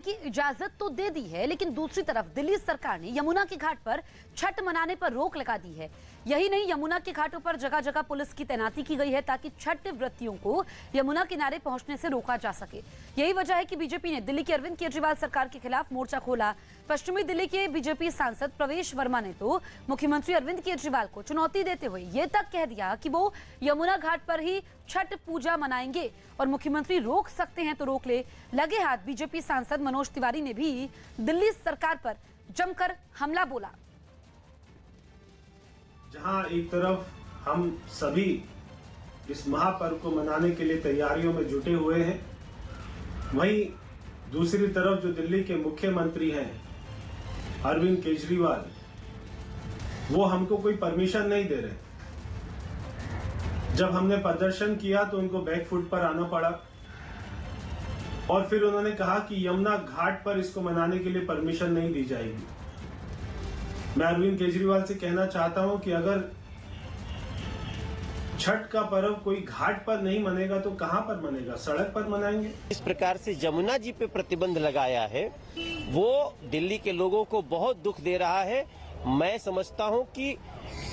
की इजाजत तो दे दी है, लेकिन दूसरी तरफ दिल्ली सरकार ने यमुना के घाट पर छठ मनाने पर रोक लगा दी है। यही नहीं, यमुना के घाटों पर जगह जगह पुलिस की तैनाती की गई है ताकि छठ व्रतियों को यमुना किनारे पहुंचने से रोका जा सके। यही वजह है कि बीजेपी ने दिल्ली की अरविंद केजरीवाल सरकार के खिलाफ मोर्चा खोला। पश्चिमी दिल्ली के बीजेपी सांसद प्रवेश वर्मा ने तो मुख्यमंत्री अरविंद केजरीवाल को चुनौती देते हुए ये तक कह दिया कि वो यमुना घाट पर ही छठ पूजा मनाएंगे और मुख्यमंत्री रोक सकते हैं तो रोक ले। लगे हाथ बीजेपी सांसद मनोज तिवारी ने भी दिल्ली सरकार पर जमकर हमला बोला। जहां एक तरफ हम सभी इस महापर्व को मनाने के लिए तैयारियों में जुटे हुए हैं, वहीं दूसरी तरफ जो दिल्ली के मुख्यमंत्री हैं अरविंद केजरीवाल, वो हमको कोई परमिशन नहीं दे रहे। जब हमने प्रदर्शन किया तो उनको बैक फुट पर आना पड़ा और फिर उन्होंने कहा कि यमुना घाट पर इसको मनाने के लिए परमिशन नहीं दी जाएगी। मैं अरविंद केजरीवाल से कहना चाहता हूं कि अगर छठ का पर्व कोई घाट पर नहीं मनेगा तो कहां पर मनेगा? सड़क पर मनाएंगे। इस प्रकार से यमुना जी पे प्रतिबंध लगाया है, वो दिल्ली के लोगों को बहुत दुख दे रहा है। मैं समझता हूं कि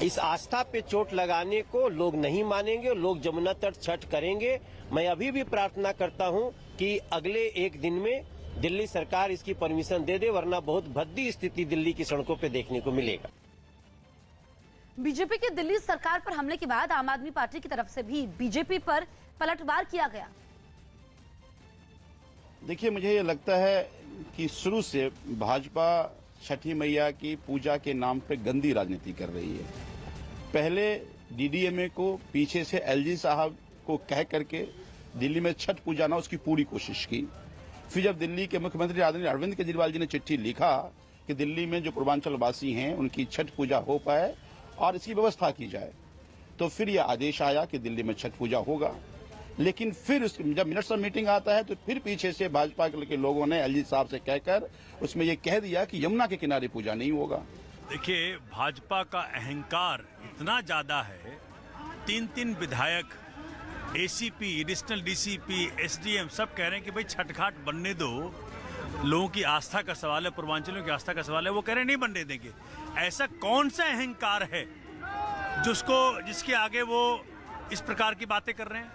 इस आस्था पे चोट लगाने को लोग नहीं मानेंगे और लोग यमुना तट छठ करेंगे। मैं अभी भी प्रार्थना करता हूं कि अगले एक दिन में दिल्ली सरकार इसकी परमिशन दे दे, वरना बहुत भद्दी स्थिति दिल्ली की सड़कों पे देखने को मिलेगा। बीजेपी की दिल्ली सरकार पर हमले के बाद आम आदमी पार्टी की तरफ से भी बीजेपी पर पलटवार किया गया। देखिए, मुझे ये लगता है कि शुरू से भाजपा छठी मैया की पूजा के नाम पे गंदी राजनीति कर रही है। पहले डीडीएमए को पीछे से एलजी साहब को कह करके दिल्ली में छठ पूजा ना उसकी पूरी कोशिश की। फिर जब दिल्ली के मुख्यमंत्री आदरणीय अरविंद केजरीवाल जी ने चिट्ठी लिखा कि दिल्ली में जो पूर्वांचल वासी हैं उनकी छठ पूजा हो पाए और इसकी व्यवस्था की जाए, तो फिर यह आदेश आया कि दिल्ली में छठ पूजा होगा। लेकिन फिर जब मिनट्स ऑफ मीटिंग आता है तो फिर पीछे से भाजपा के लोगों ने एलजी साहब से कहकर उसमें यह कह दिया कि यमुना के किनारे पूजा नहीं होगा। देखिए, भाजपा का अहंकार इतना ज्यादा है, तीन विधायक, एसीपी, एडिशनल डीसीपी, एसडीएम सब कह रहे हैं कि भाई छठ घाट बनने दो, लोगों की आस्था का सवाल है, पूर्वांचलियों की आस्था का सवाल है, वो कह रहे हैं नहीं बनने देंगे। ऐसा कौन सा अहंकार है जिसके आगे वो इस प्रकार की बातें कर रहे हैं?